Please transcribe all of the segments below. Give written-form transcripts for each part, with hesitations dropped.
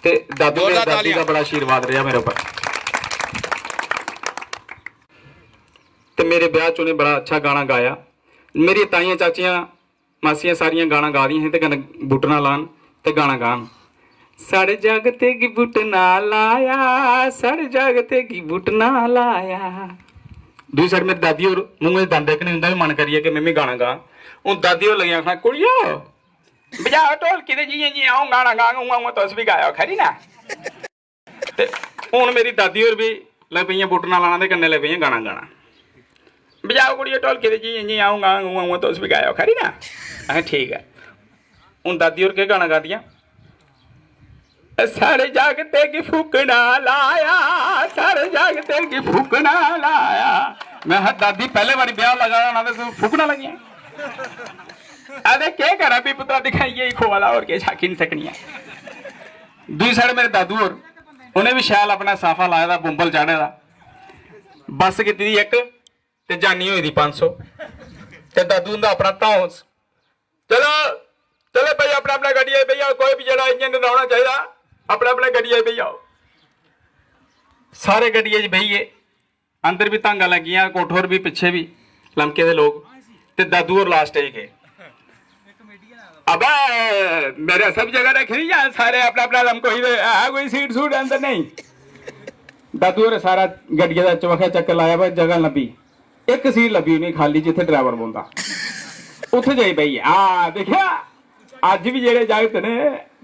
ते दादू ते दादी का बड़ा आशीर्वाद रहा मेरे ऊपर। ते मेरे ब्याह च उन्हें बड़ा अच्छा गाना गाया। मेरी ताइयां चाचियां मासियां सारियां गाना गा दी हैं ते कन्नै बुटना लान ते गाना गान। साढ़े जागते की बुटना लाया, साढ़े जागते की बुटना लाया। दूसरी साइड मेरी दादी और मुंह में दंद नहीं उनका भी मन करिए कि मैं गाना गा। हूँ दादी और लगी आखना कुड़ियो बजाओ ढोलकी ते जियां जियां आऊं गाना गांगा तुस भी गाओ खरी ना। ते हूँ मेरी दादी और भी लग पेइयां बुटना लाना ते कन्नै लग पेइयां गाना गाना। बजाओ कुड़ियो ढोलकी ते जियां जियां आऊं गांगा तुस भी गाओ खरी ना। अहें ठीक है। हूँ दादी और केह् गाना गा दियां, सारे जागते की फूकना लाया, सारे जागते की फूकना लाया। मैं दादी पहले बारी ब्याह लगाया ना तो फूकना लगी अरे क्या करा भी पुत्रा दिखाइए खोवाला और क्या छाकी नहीं सकनी है। दूसरी साइड मेरे दादू और उन्हें भी शैल अपना साफा लाया था, बुंबल चाढ़े दा। बस की थी एक ते जानी हुई थी 500 ते दादू उनका अपना धौंस। चलो चलो भाई अपना अपना गड्डिया भैया कोई भी जरा इंजन रौना चाहिए अपने अपने गड्डिया बही आओ। सारे गड्डिया बहिए अंदर भी धांगा लगियां कोठोर भी पिछे भी लमके दे लोग ते दादू और लास्ट ही गए। अब मेरे सब जगह रखी या सारे अपना अपना लमको ही है कोई सीट सूट अंदर नहीं। दादू और सारा गड्डिया का चौखा चक्कर लाया भाई जगह लभी एक सीट लभी नहीं खाली जिथे ड्राइवर बोलता उथे जाई बही। हाँ देखिया अज भी जेडे जागत ने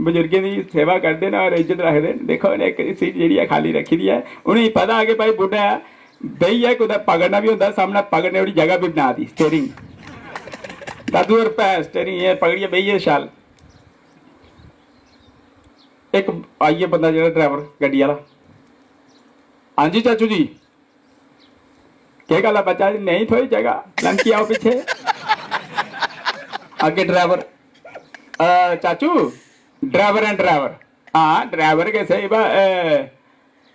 बजुर्गों की सेवा करते हैं और इज्जत रखते हैं। देखो उन्हें एक सीट जी खाली रखी दी है उन्हें पता है कि भाई बुढ़ा है बही है कुछ पकड़ना भी होता सामने पकड़ने वाली जगह भी बना दी स्टेयरिंग। दादू और भैं स्टेयरिंग ये पकड़िए बही है शाल। एक आइए बंदा जो ड्राइवर गड्डी वाला, हाँ जी चाचू जी क्या गल है बच्चा जी नहीं थोड़ी जगह लंकी आओ पीछे। आगे ड्राइवर चाचू ड्राइवर एंड ड्राइवर हाँ ड्राइवर के सही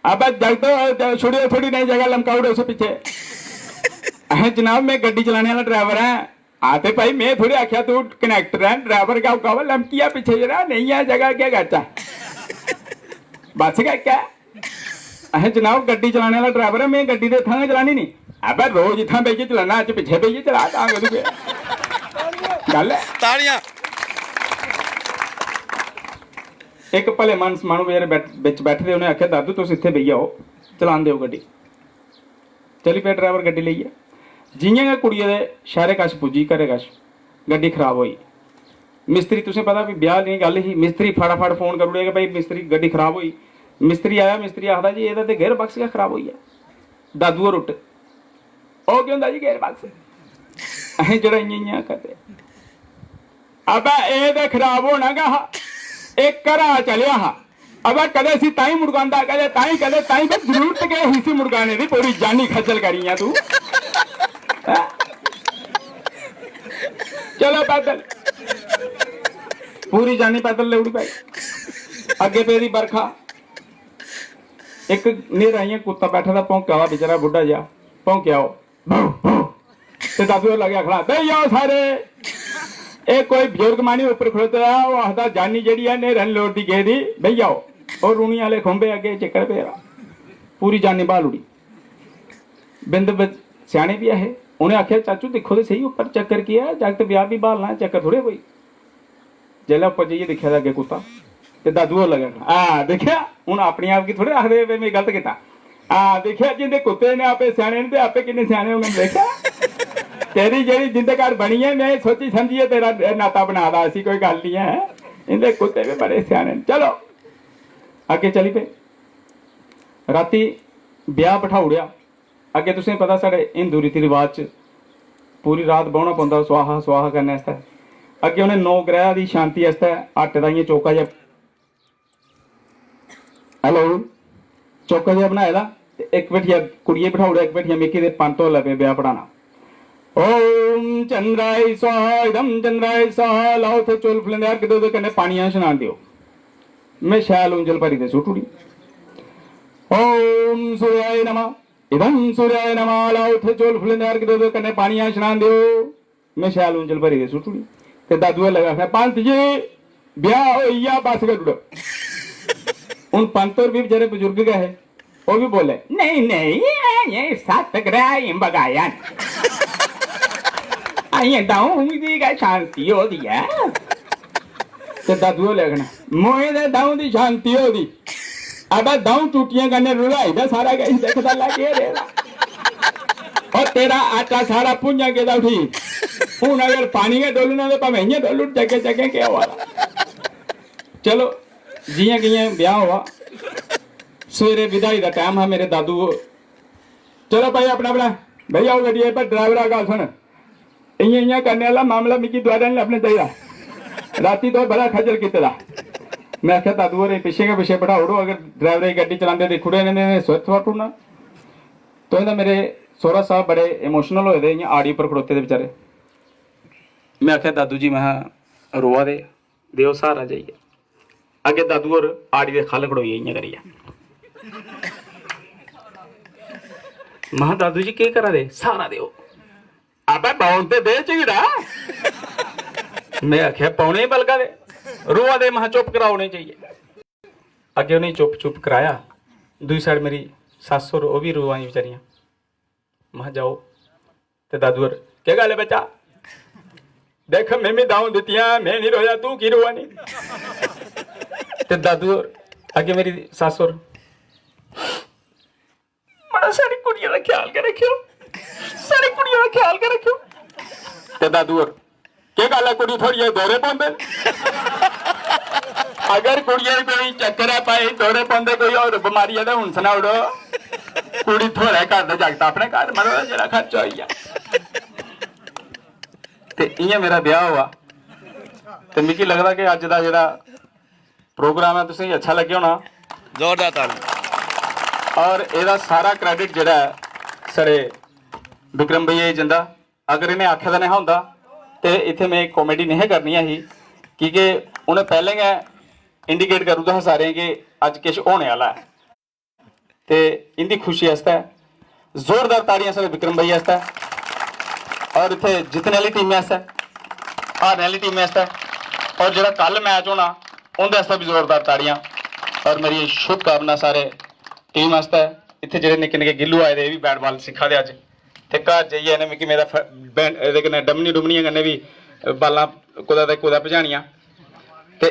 अब जग तो छोड़िए थोड़ी नई जगह लमकाउट उसे पीछे। अह जनाब मैं गड्डी चलाने वाला ड्राइवर है आते भाई मैं थोड़ी आख्या तू कनेक्टर है ड्राइवर का कहा लमकिया पीछे जरा नहीं है जगह क्या करता बस क्या। अह जनाब गड्डी चलाने वाला ड्राइवर है मैं गड्डी तो इतना चलानी नहीं अब रोज इतना बेइए चलाना अच पिछे बेइए चला गल है। एक भले मानस मानू मेरे बिच बैठे उन्हें आख्या दादू तुम इतने बही आओ चलान दो गड्डी। चली पे ड्राइवर गड्डी लेइए जियां गै कुड़िया दे शहरे कश पुजी घरे कश गड्डी खराब हुई। मिस्त्री तुसें पता भी ब्याह नहीं गल ही मिस्त्री फटाफट फोन कर उड़ेगा भाई मिस्त्री गड्डी खराब हुई। मिस्त्री आया मिस्त्री आखदा जी एह्दा ते गेयर बक्स गै खराब हुई है। दादू होर उठ ओह केह् होंदा जी गेयर बक्स अहें जेह्ड़ा इ'यां करदे अब एह् ते खराब होना गै हा एक घरा चलिया हा अब कदे सी ताई मुड़कांदा कदे ताई पर जरूरत के ही सी मुड़काने दी पूरी जानी खजल करी है तू। चलो पैदल पूरी जानी पैदल ले उड़ी भाई अगे पेदी बरखा एक नेर आइया कुत्ता बैठा था भौंका हुआ बेचारा बुढ़ा जा भौंकिया दादू लगे खड़ा बही जाओ सारे। एक कोई बजुर्ग मानी ऊपर खड़ोता है वो आखदा जानी जी है नेरन लोड़ती गई दी बही जाओ और रूनी वाले खुंबे अगे चक्कर पे पूरी जानी बहाल उड़ी। बिंद सियाने भी है उन्हें आख्या चाचू देखो तो सही ऊपर चक्कर किया है जागत ब्याह भी बहालना चक्कर थोड़े कोई। जेल्लै उपर जाइए दिखा अगे कुत्ता तो दादू होर लगे हाँ देखिया हूँ अपने आप की थोड़े आखदे मैं गलत किया हाँ देखिया जिंदे कुत्ते ने आपे सियाने ने आपे किन्ने सियाने होंगे देखा तेरी जी जिंदे घर बनी है मैं सोची समझिए तेरा नाता बना दा ऐसी कोई गल नहीं है इनके कुत्ते भी बड़े सियाने। चलो अगे चली पे राती ब्याह बिठा उड़िया अगे तुसें पता साढ़े हिंदू रीति रिवाज च पूरी रात बौहना पौंदा सुहा सुहा करने आस्तै। अगे उन्हें 9 ग्रह की शांति आस्तै आटे का इ'यां चौका जिहा हेलो चौका जिहा बनाए दा एक बैठिया कुड़िए बिठा उड़िया एक बैठिया मिक्की दे पंत हो लगे ब्याह पढ़ाना। ओम चंद्राय स्वाहा इदम चंद्राय स्वाहा लाओ थे चुल फलंदे अर्घ दो कन्नै पानियां शनान दियो। मैं शैल उंजल भरी दे सुट उड़ी। ओम सूर्याय नमः इदम सूर्याय नमः लाओ थे चुल फलंदे अर्घ दो कन्नै पानियां शनान दियो। मैं शैल उंजल भरी दे सुट उड़ी ते दादू लगा पंत जी ब्याह होइया बस कर उड़ो हूं पंतोर भी बेचारे बुजुर्ग गए वो भी बोले नहीं नहीं ये सतग्रह बगाया दाऊ दी शांति होती है ते दादू लिखना मोए दे दाऊ दी शांति होती अब दाऊ टूटियां करने रुलाई दा सारा कहीं देखता लगे रेला और तेरा आटा सारा पुंजा के दा ठीक हूं अगर पानी के डोलू तो भावे इं डोलू जगे जगे क्या हुआ चलो जियां कियां ब्याह हुआ सवेरे विदाई का टाइम है मेरे दादू को चलो भाई अपना अपना भैया आओ गड्डी पर ड्राइवर आ गल सुन इं करने वाला मामला मिकी द्वारा नहीं लभना चाहिए राती तो बड़ा खजल किता मैं आख्या दादू होरें पिछे के पिछे बैठा उड़ो अगर ड्राइवर की गड्डी चलाते दिख उड़े ने स्विच वट उड़ना तो इन्हें मेरे सोहरा साहब बड़े इमोशनल होए दे इं आड़ी पर खड़ोते दे बेचारे मैं आख्या दादू जी मैं रोआ दे देओ सहारा जाइए अगे दादू होर आड़ी दे खल खड़ोइए इं करिए महा दादू जी के करा दे सहारा देओ अबे बाउंड ते दे झगड़ा मैं आख्या पौने ही बलगा दे रोआ दे महा चुप कराने चाहिए अगे उन्हें चुप चुप कराया दूई साइड मेरी सस और वो भी रोआ बेचारियां महा जाओ ते दादू होर क्या गल है बच्चा देख मैं भी दाऊ दित्तियां मैं नहीं रोया तू की रोआ नहीं ते दादू होर अगे मेरी सस होर बड़ा सारी कुड़ियां का ख्याल के रखियो सारी कुड़ियां का ख्याल के रखियो ते दादू होर क्या गल है कुड़ी थोड़ी दौरे पाते अगर कुड़िया कोई चक्कर है पाई दौरे पाते कोई और बीमारी है तो हूं सुना उड़ो कुड़ी थोड़ा घर का जगता अपने घर मरो जरा खर्चा हो गया ते इयां मेरा ब्याह हुआ ते मिगी लगदा कि अज दा जेहड़ा प्रोग्राम है तुसें अच्छा लगे होना जोरदार ताली और एदा सारा क्रेडिट जेहड़ा है साढ़े विक्रम भैया जंदा अगर इन्हें आखे दा नहीं होंदा तो इत्थे मैं कॉमेडी नहीं करनी ही क्योंकि उन्हें पहले गै इंडिकेट करू दा सारे कि अज किश होने वाला है ते इंदी खुशी आस्तै जोरदार ताड़ियां साढ़े विक्रम भाई आस्तै और इत्थे जितने वाली टीमें आस्तै हारने वाली टीमें आस्तै और जेह्ड़ा कल मैच होना उंदे आस्तै भी जोरदार ताड़ियां और मेरी शुभकामना सारे टीम आस्तै इत्थे जेह्ड़े निक्के निक्के गिल्लू आए दे एह् भी बैट बॉल सिक्खा दे अज ते घर जाइयै इन्हें मिगी मेरा एह्दे कन्नै डमनी डुमनियां कन्नै भी बालां कुदै ते कुदै भजानियां ते